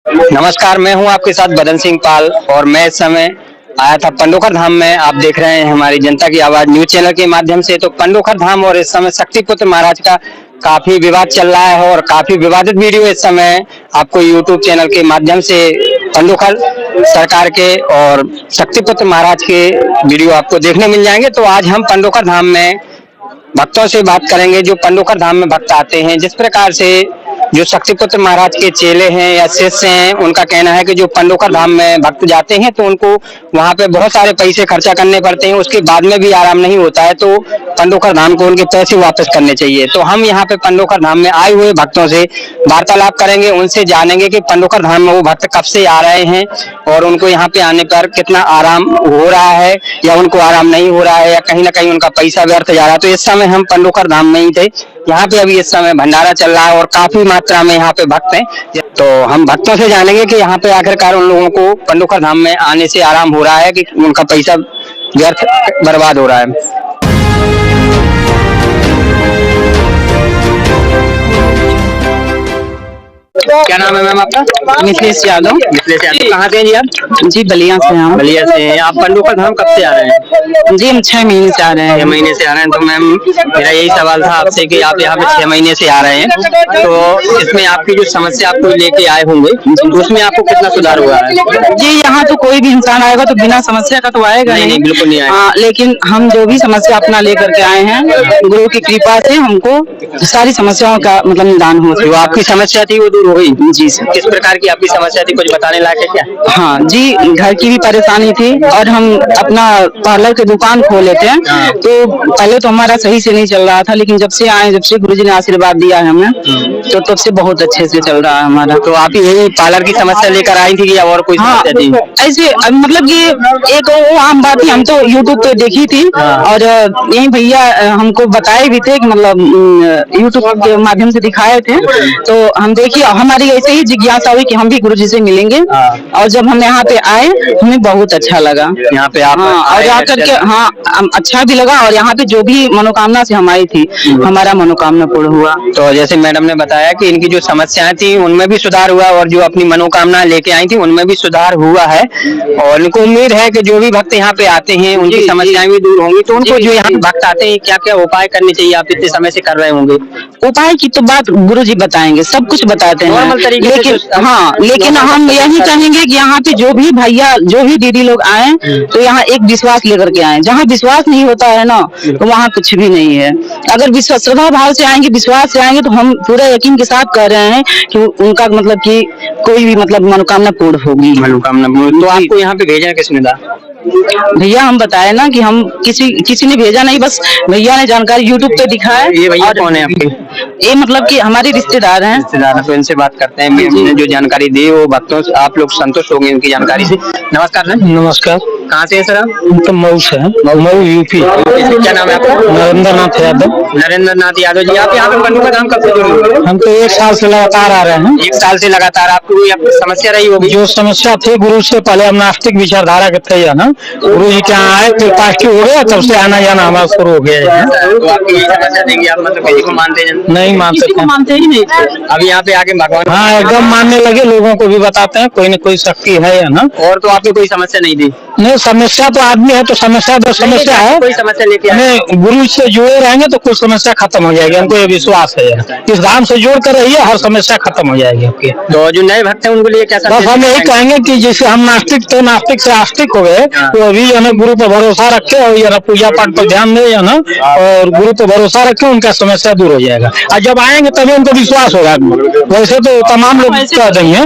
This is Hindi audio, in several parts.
नमस्कार, मैं हूं आपके साथ बदन सिंह पाल और मैं इस समय आया था पंडोखर धाम में। आप देख रहे हैं हमारी जनता की आवाज न्यूज चैनल के माध्यम से। तो पंडोखर धाम और इस समय शक्तिपुत्र महाराज का काफी विवाद चल रहा है और काफी विवादित वीडियो इस समय आपको यूट्यूब चैनल के माध्यम से पंडोखर सरकार के और शक्तिपुत्र महाराज के वीडियो आपको देखने मिल जाएंगे। तो आज हम पंडोखर धाम में भक्तों से बात करेंगे जो पंडोखर धाम में भक्त आते हैं। जिस प्रकार से जो शक्तिपुत्र महाराज के चेले हैं या शिष्य हैं, उनका कहना है कि जो पंडोखर धाम में भक्त जाते हैं तो उनको वहां पे बहुत सारे पैसे खर्चा करने पड़ते हैं, उसके बाद में भी आराम नहीं होता है, तो पंडोखर धाम को उनके पैसे वापस करने चाहिए। तो हम यहाँ पे पंडोखर धाम में आए हुए भक्तों से वार्तालाप करेंगे, उनसे जानेंगे कि पंडोखर धाम में वो भक्त कब से आ रहे हैं और उनको यहाँ पे आने पर कितना आराम हो रहा है या उनको आराम नहीं हो रहा है या कहीं ना कहीं उनका पैसा व्यर्थ जा रहा है। तो इस समय हम पंडोखर धाम में ही थे। यहाँ पे अभी इस समय भंडारा चल रहा है और काफी मात्रा में यहाँ पे भक्त हैं। तो हम भक्तों से जानेंगे कि यहाँ पे आखिरकार उन लोगों को पंडोखर धाम में आने से आराम हो रहा है कि उनका पैसा व्यर्थ बर्बाद हो रहा है। क्या नाम है मैम आपका? मिथिलेश यादव। मिथिलेश यादव, कहाँ से हैं जी आप? जी बलिया से हम। बलिया से हैं। आप पंडोखर धाम कब से आ रहे हैं? जी हम 6 महीने से आ रहे हैं। 6 महीने से आ रहे हैं। तो मैम मेरा यही सवाल था आपसे कि आप यहाँ पे 6 महीने से आ रहे हैं, तो इसमें आपकी जो समस्या आपको लेके आए होंगे तो उसमें आपको कितना सुधार हुआ है? जी यहाँ तो कोई भी इंसान आएगा तो बिना समस्या का तो आएगा नहीं, बिल्कुल नहीं आएगा। लेकिन हम जो भी समस्या अपना लेकर के आए हैं, गुरु की कृपा से हमको सारी समस्याओं का मतलब निदान हो। जो आपकी समस्या थी वो दूर हो गई? जी सर। किस प्रकार की आपकी समस्या थी, कुछ बताने लायक है क्या? हाँ जी, घर की भी परेशानी थी और हम अपना पार्लर की दुकान खोले थे। तो पहले तो हमारा सही से नहीं चल रहा था, लेकिन जब से गुरुजी ने आशीर्वाद दिया है हमें, तो तब से बहुत अच्छे से चल रहा है हमारा। तो आप यही पार्लर की समस्या लेकर आई थी या और कोई समस्या थी? ऐसे मतलब कि एक वो आम बात ही हम तो यूट्यूब पे देखी थी और यही भैया हमको बताए भी थे कि मतलब यूट्यूब के माध्यम से दिखाए थे। तो हम देखिए हमारी ऐसे ही जिज्ञासा हुई कि हम भी गुरुजी से मिलेंगे और जब हम यहाँ पे आए हमें बहुत अच्छा लगा यहाँ पे आप। और आकर के अच्छा भी लगा और यहाँ पे जो भी मनोकामना से हम आई थी हमारा मनोकामना पूर्ण हुआ। तो जैसे मैडम ने बताया कि इनकी जो समस्याएं थी उनमें भी सुधार हुआ और जो अपनी मनोकामना लेके आई थी उनमें भी सुधार हुआ है और उनको उम्मीद है कि जो भी भक्त यहाँ पे आते हैं उनकी समस्याएं भी दूर होंगी। तो उनको जो यहाँ भक्त आते हैं क्या क्या उपाय करने चाहिए, आप इतने समय से कर रहे होंगे? उपाय की तो बात गुरुजी बताएंगे, सब कुछ बताते हैं, लेकिन हम यही कहेंगे कि यहाँ पे जो भी भैया जो भी दीदी लोग आए तो यहाँ एक विश्वास लेकर के आए। जहाँ विश्वास नहीं होता है ना तो वहाँ कुछ भी नहीं है। अगर विश्वास श्रद्धा भाव से आएंगे, विश्वास से आएंगे तो हम पूरे यकीन के साथ कह रहे हैं कि उनका मतलब कि कोई भी मतलब मनोकामना पूर्ण होगी। मनोकामना। तो आपको यहाँ पे भेजा किसने था? भैया हम बताए ना कि हम किसी ने भेजा नहीं, बस भैया ने जानकारी यूट्यूब पे दिखाया। ये भैया कौन है आपके? ये मतलब कि हमारे रिश्तेदार हैं। रिश्तेदार हैं, तो इनसे बात करते हैं। मैंने जो जानकारी दी वो भक्तों से आप लोग संतुष्ट होंगे इनकी जानकारी से। नमस्कार सर। नमस्कार। कहाँ से है सर आप? तो मऊ से है, मऊ यूपी। क्या नाम है आपका? नरेंद्र नाथ यादव। नरेंद्र नाथ यादव जी, आप यहाँ पे पंडोखर धाम कब से जुड़े हुए? हम तो 1 साल से लगातार आ रहे हैं। 1 साल से लगातार आपको कोई समस्या रही होगी? जो समस्या थी गुरु से पहले हम नास्तिक विचारधारा के थे ना, गुरु जी के यहाँ आए फिर पार्टी हो गया, तब से आना जाना हमारा शुरू हो गया है। तो आपकी यही समस्या थी कि आप मतलब किसी को मानते नहीं मानते ही नहीं। अभी यहाँ पे आके भगवान एकदम मानने लगे, लोगों को भी बताते हैं कोई न कोई शक्ति है या ना। और तो आपकी कोई समस्या नहीं थी? नहीं, समस्या तो आदमी है तो समस्या तो समस्या है। कोई समस्या लेके नहीं, गुरु से जुड़े रहेंगे तो कुछ समस्या खत्म हो जाएगी, हमको ये विश्वास है। इस धाम से जोड़ कर रहिए, हर समस्या खत्म हो जाएगी आपकी। तो जो नए भक्त हैं उनको लिए क्या? बस हम यही कहेंगे कि जैसे हम नास्तिक थे, नास्तिक से आस्तिक हो गए, तो अभी गुरु पर भरोसा रखे और पूजा पाठ पर ध्यान दे ना, और गुरु पर भरोसा रखे, उनका समस्या दूर हो जाएगा। और जब आएंगे तभी उनको विश्वास होगा। वैसे तो तमाम लोग कह देंगे,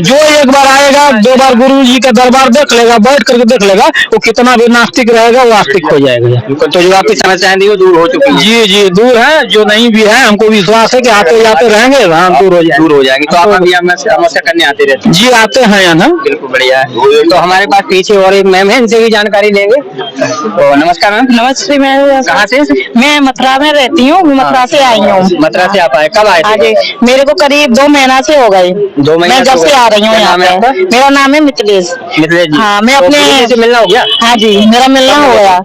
जो एक बार आएगा 2 बार गुरु जी का दरबार देख लेगा, बैठ करके देख लेगा, वो कितना भी नास्तिक रहेगा वो आस्तिक हो जाएगा। तो जो आपकी समस्याएं थी वो दूर हो चुकी है? जी दूर है, जो नहीं भी है हमको विश्वास है कि आते जाते रहेंगे, दूर हो जाएगी। तो आप अभी समस्या करने आते रहते हैं? जी आते हैं यहाँ ना। बिल्कुल बढ़िया है। तो हमारे पास पीछे और एक मैम है, इनसे भी जानकारी लेंगे। तो नमस्कार मैम। नमस्ते। मैं कहाँ से? मैं मथुरा में रहती हूँ, मथुरा से आई हूँ। मथुरा से आप आए? कब आए थे? मेरे को करीब 2 महीना से हो गए। 2 महीने मैं जब से आ रही हूँ यहाँ पे। मेरा नाम है मिथिलेश। मिथिलेश जी। हाँ, मैं अपने से मिलना हो गया? हाँ जी, मेरा मिलना हो गया।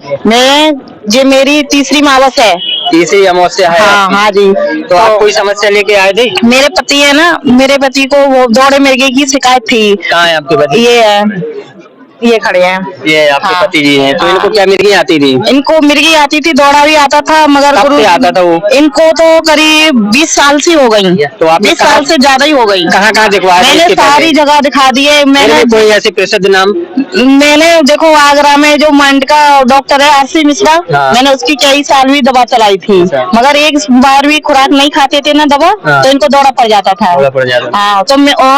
ये मेरी तीसरी मावस है। तीसरी अमावस्या है हाँ आपकी। हाँ जी। तो आप कोई समस्या लेके आए थे? मेरे पति है ना, मेरे पति को वो दौड़े मिर्गी की शिकायत थी। कहाँ है आपके पति? ये है, ये खड़े हैं। ये आपके हाँ। पति जी हैं। तो हाँ। इनको क्या मिर्गी आती थी? इनको मिर्गी आती थी, दौड़ा भी आता था, मगर कब से आता था वो? इनको तो करीब 20 साल से हो गई। तो आपने 20 साल से ज्यादा ही हो गई। कहाँ कहाँ दिखवाया था मैंने इसके पहले? सारी जगह दिखा दिए। मैंने कोई ऐसे प्रसिद्ध नाम? मैंने देखो आगरा में जो माइंड का डॉक्टर है आरसी मिश्रा, हाँ। मैंने उसकी कई साल भी दवा चलाई थी, अच्छा। मगर एक बार भी खुराक नहीं खाते थे ना दवा, हाँ। तो इनको दौड़ा पड़ जाता था। दौड़ा पड़ जाता था। हाँ, तो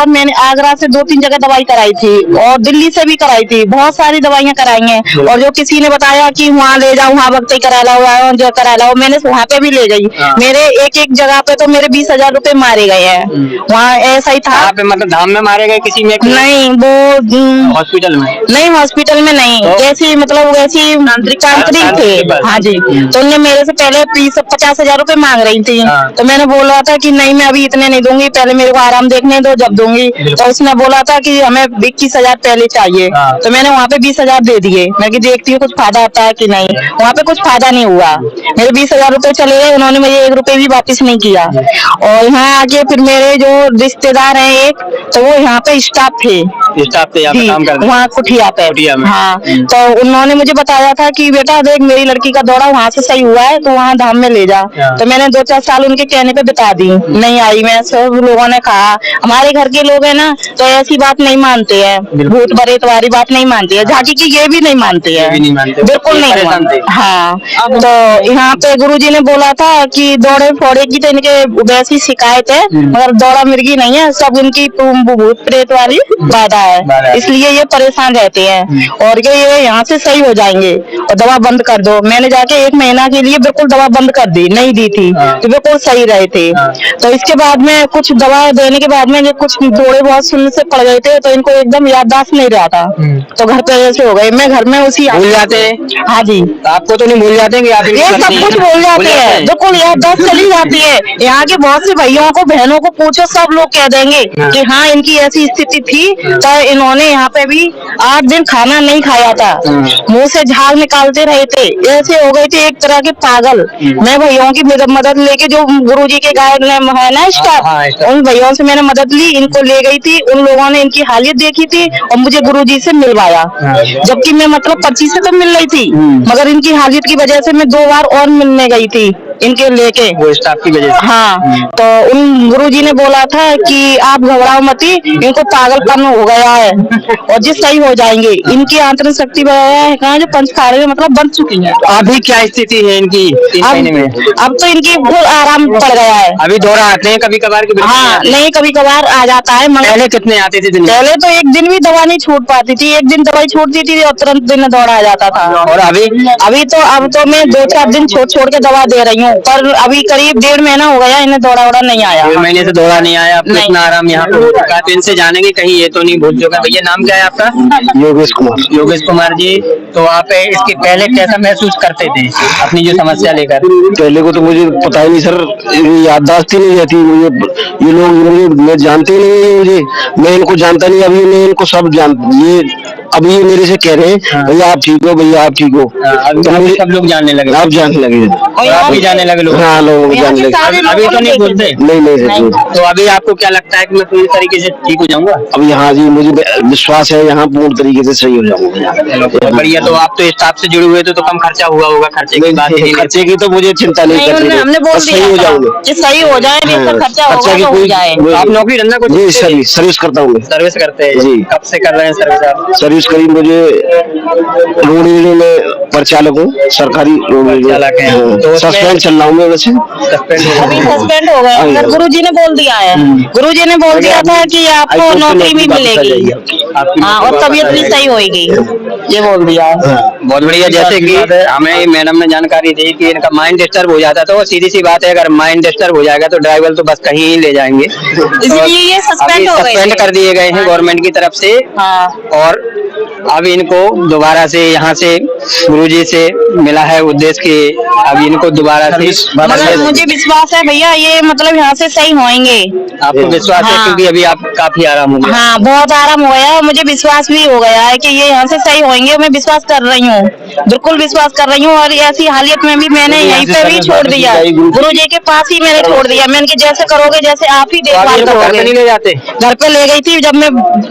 मैंने आगरा से 2-3 जगह दवाई कराई थी और दिल्ली से भी कराई थी, बहुत सारी दवाइयाँ कराई हैं। और जो किसी ने बताया कि वहाँ ले जाओ, वहाँ वक्त करा लाओ, वहाँ जो करा लाओ, मैंने वहाँ पे भी ले गई। हाँ। मेरे एक जगह पे तो मेरे 20,000 रुपए मारे गए हैं। वहाँ ऐसा ही था। यहाँ पे मतलब धाम में मारे गए किसी में? नहीं, वो हॉस्पिटल में? नहीं, हॉस्पिटल में नहीं, तो? जैसी मतलब वैसी तांत्रिक थे। हाँ जी। तो उन्होंने मेरे से पहले 50,000 रुपए मांग रही थी। हाँ। तो मैंने बोला था कि नहीं, मैं अभी इतने नहीं दूंगी, पहले मेरे को आराम देखने दो, जब दूंगी। तो उसने बोला था कि हमें 21,000 पहले चाहिए। हाँ। तो मैंने वहाँ पे 20,000 दे दिए। मैं कि देखती हूँ कुछ फायदा आता है कि नहीं। वहाँ पे कुछ फायदा नहीं हुआ, मेरे 20,000 रुपए चले गए, उन्होंने मुझे 1 रुपए भी वापस नहीं किया। और यहाँ आके फिर मेरे जो रिश्तेदार हैं एक, तो वो यहाँ पे स्टाफ थे। स्टाफ थे यहाँ पे काम करते? वहाँ कुटिया पे। कुटिया में। हाँ, तो उन्होंने मुझे बताया था कि बेटा देख, मेरी लड़की का दौरा वहाँ से सही हुआ है, तो वहाँ धाम में ले जा। हाँ। तो मैंने 2-4 साल उनके कहने पे बिता दी, नहीं आई मैं। सब लोगों ने कहा, हमारे घर के लोग हैं ना, तो ऐसी बात नहीं मानते हैं, भूत भरे तुम्हारी बात नहीं मानते हैं, झांकी की ये भी नहीं मानते हैं, ये भी नहीं मानते। बिल्कुल ये नहीं परेशान मानते। थे। हाँ, तो यहाँ पे गुरुजी ने बोला था कि दौड़े फोड़े की तो इनके वैसी शिकायत है, मगर दौड़ा मिर्गी नहीं है, सब इनकी भूत प्रेत वाली बाधा है, इसलिए ये परेशान रहते हैं। और ये यहाँ से सही हो जाएंगे और दवा बंद कर दो। मैंने जाके 1 महीना के लिए बिल्कुल दवा बंद कर दी, नहीं दी थी, तो बिल्कुल सही रहे थे। तो इसके बाद में कुछ दवा देने के बाद में ये कुछ थोड़े बहुत सुनने से पड़ गए थे, तो इनको एकदम याददाश्त नहीं रहा था, तो घर पे ऐसे हो गए। मैं घर में उसी भूल जाते हैं? हाँ जी, आपको तो नहीं भूल जाते कि आप ये सब कुछ भूल जाते हैं, बिल्कुल याददाश्त चली जाती है। यहाँ के बहुत से भैया को बहनों को पूछो, सब लोग कह देंगे कि हाँ, इनकी ऐसी स्थिति थी, तो इन्होंने यहाँ पे भी 8 दिन खाना नहीं खाया था, मुंह से झाग निकालते रहे थे, ऐसे हो गए थे एक तरह के पागल। मैं भैयाओं की मदद लेके, जो गुरुजी के गाइड है ना स्टाफ, उन भैयाओं से मैंने मदद ली, इनको ले गई थी। उन लोगों ने इनकी हालत देखी थी और मुझे गुरुजी से मिलवाया, जबकि मैं मतलब 25 से तो मिल रही थी, मगर इनकी हालत की वजह से मैं 2 बार और मिलने गई थी इनके लेके, वो स्टाफ की वजह से। हाँ, तो उन गुरुजी ने बोला था कि आप घबराओ मती, इनको पागलपन हो गया है और जिस सही हो जाएंगे। इनकी आंतरिक शक्ति है कहाँ, जो पंचकार्य मतलब बन चुकी है। अभी क्या स्थिति है इनकी 3 महीने में? अब तो इनकी बहुत आराम पड़ गया है। अभी दौरा आते हैं कभी कभार के? हाँ, नहीं, कभी कभार आ जाता है, मगर पहले कितने आते थे दिन में? पहले तो एक दिन भी दवा नहीं छूट पाती थी, एक दिन दवाई छूटती थी और तुरंत दिन में दौड़ा आ जाता था। और अभी अब तो मैं 2-4 दिन छोड़ के दवा दे रही हूँ, पर अभी करीब 1.5 महीना हो गया, इन्हें दौड़ा नहीं आया। 1 महीने से दौरा नहीं आया, आपको नहीं। इतना आराम यहाँ पे हो चुका है, तो इनसे जानेंगे कहीं ये तो नहीं भूल चुका। भैया नाम क्या है आपका? योगेश कुमार। योगेश कुमार जी, तो आप इसके पहले कैसा महसूस करते थे अपनी जो समस्या लेकर? पहले को तो मुझे पता ही नहीं सर, याददाश्त ही नहीं रहती मुझे। ये लोग मैं जानते ही नहीं है, मुझे, मैं इनको जानता नहीं। अभी मैं इनको सब ये अभी ये मेरे से कह रहे हैं भैया आप ठीक हो, भैया आप ठीक हो, तो मुझे सब लोग जानने लगे? आप जानने लगे, आप भी जानने लगे लोग? हाँ, लोगों को जानने लगे। अभी तो नहीं बोलते? नहीं। तो अभी आपको क्या लगता है कि मैं पूरी तरीके से ठीक हो जाऊंगा? अब यहाँ जी मुझे विश्वास है, यहाँ पूर्ण तरीके से सही हो जाऊंगा। बढ़िया। तो आप तो स्टाफ से जुड़े हुए थे, तो कम खर्चा हुआ होगा? खर्चे की बात ही खर्चे की तो मुझे चिंता नहीं करनी, हमने बोल सही हो जाऊंगा, कि सही हो जाए, नहीं तो खर्चा होगा तो हो जाए। आप नौकरी धंधा कुछ? जी सर्विस करता हूँ। सर्विस करते हैं जी। कब से कर रहे हैं सर्विस आप? सर्विस करीब मुझे रोड एरिया में परिचालक हूँ, सरकारी रोड परिचालक हैं। तो सस्पेंड चल रहा हूँ मैं वैसे। अभी सस्पेंड हो गए, मगर गुरुजी ने बोल दिया है, गुरुजी ने बोल दिया था कि आपको नौकरी भी मिलेगी, हाँ, और तबीयत भी सही होगी, ये बोल दिया है। बहुत बढ़िया। जैसे कि हमें मैडम ने जानकारी दी कि इनका माइंड डिस्टर्ब हो जाता, तो सीधी सी बात है, अगर माइंड डिस्टर्ब हो जाएगा तो ड्राइवर तो बस कहीं ही ले जाएंगे, इसलिए ये सस्पेंड हो गए, सस्पेंड कर दिए गए हैं गवर्नमेंट की तरफ से। हाँ, और अब इनको दोबारा से यहाँ से गुरुजी से मिला है उद्देश्य कि अब इनको दोबारा से मगर मुझे विश्वास है भैया ये मतलब यहाँ से सही होएंगे। आपको विश्वास है हाँ। क्योंकि अभी आप काफी आराम हो गया। हाँ बहुत आराम हो गया है, मुझे विश्वास भी हो गया है कि ये यहाँ से सही होंगे। मैं विश्वास कर रही हूँ, बिल्कुल विश्वास कर रही हूँ। और ऐसी हालत में भी मैंने यहीं पे भी छोड़ दिया, गुरु जी के पास ही मैंने छोड़ दिया। मैंने कि जैसे करोगे जैसे आप ही देखभाल करोगे। नहीं ले जाते? घर पे ले गई थी जब मैं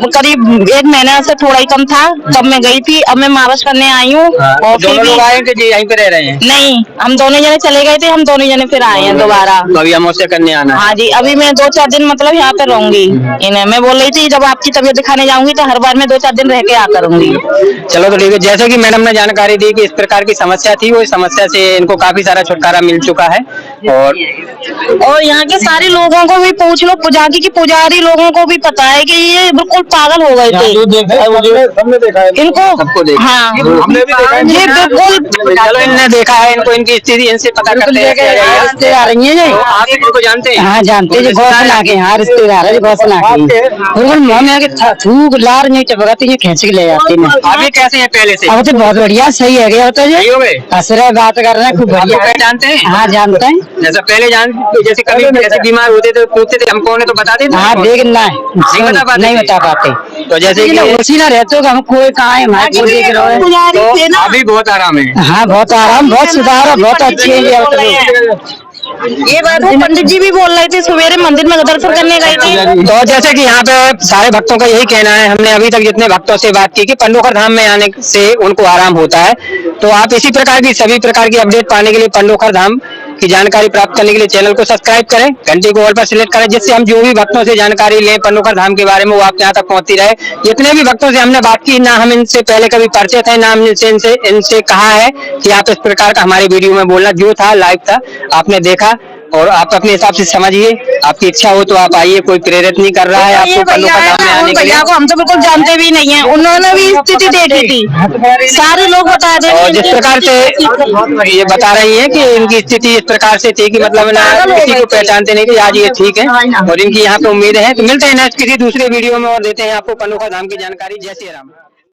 करीब 1 महीना से थोड़ा ही कम था तब मैं गई थी। अब मैं मावस करने आई हूँ। और फिर दोनों भी लोग आए कि यहीं पे रह रहे हैं? नहीं, हम दोनों जने चले गए थे, हम दोनों जने फिर आए हैं दोबारा। तो अभी अमावस्या करने आना है? हाँ जी, अभी मैं 2-4 दिन मतलब यहाँ पे रहूंगी। इन्हें मैं बोल रही थी जब आपकी तबीयत दिखाने जाऊंगी तो हर बार मैं 2-4 दिन रह के आ करूंगी। चलो तो ठीक है। जैसे कि मैडम ने जानकारी दी कि इस प्रकार की समस्या थी, वो समस्या से इनको काफी सारा छुटकारा मिल चुका है। और यहाँ के सारे लोगों को भी पूछ लो, पुजारी की पुजारी लोगों को भी पता है कि ये बिल्कुल पागल हो गए थे। इनको सबको देखा। हाँ, हमने भी देखा है। ये बिल्कुल चलो इनने देखा है, इनको इनकी स्थिति इनसे पता करते हैं। रिश्तेदार हैं ये। तो आप इनको जानते हैं? हाँ जानते हैं, घोषणा के यहाँ रिश्तेदार है, घोषणा के बिल्कुल मुँह में आके थूक लार नहीं टपका तो ये खींच के ले जाते हैं। आप ये कैसे हैं पहले से? अब तो बहुत बढ़िया सही है गया होता है, सही हो गए? असर बात कर रहे हैं खूब आपको बढ़िया। जानते हैं? हाँ जानते हैं। जैसे पहले जैसे कभी ऐसे बीमार होते थे पूछते थे हम कौन है तो बता देते? हाँ देखना नहीं बता पाते। तो जैसे कि उसी ना रहते हो हम कोई कहाँ है हमारे देख रहे हो। तो अभी बहुत आराम है। हाँ बहुत आराम, बहुत सुधार है, बहुत अच्छे हैं ये बात पंडित जी भी बोल रहे थे, सवेरे मंदिर में दर्शन करने गए थे। तो जैसे कि यहाँ पे सारे भक्तों का यही कहना है, हमने अभी तक जितने भक्तों से बात की कि पंडोखर धाम में आने से उनको आराम होता है। तो आप इसी प्रकार की सभी प्रकार की अपडेट पाने के लिए पंडोखर धाम की जानकारी प्राप्त करने के लिए चैनल को सब्सक्राइब करें, घंटी को ऑल पर सिलेक्ट करें, जिससे हम जो भी भक्तों से जानकारी लें पंडोखर धाम के बारे में वो आप यहाँ तक पहुंचती रहे। जितने भी भक्तों से हमने बात की, ना हम इनसे पहले कभी परिचित है, ना हमने इनसे कहा है कि आप इस प्रकार का हमारी वीडियो में बोलना, जो था लाइव था, आपने देखा और आप अपने हिसाब से समझिए। आपकी इच्छा हो तो आप आइए, कोई प्रेरित नहीं कर रहा है आपको पंडोखर धाम में आने के लिए। को हम तो बिल्कुल जानते भी नहीं है, उन्होंने भी स्थिति देखी थी, सारे लोग बता दे। और जिस प्रकार से ये बता रही है कि इनकी स्थिति इस प्रकार से थी कि मतलब ना किसी को पहचानते नहीं कि आज ये ठीक है और इनकी यहाँ पे उम्मीद है। तो मिलते हैं नेक्स्ट किसी दूसरे वीडियो में और देते हैं आपको पंडोखर धाम की जानकारी। जय श्री राम।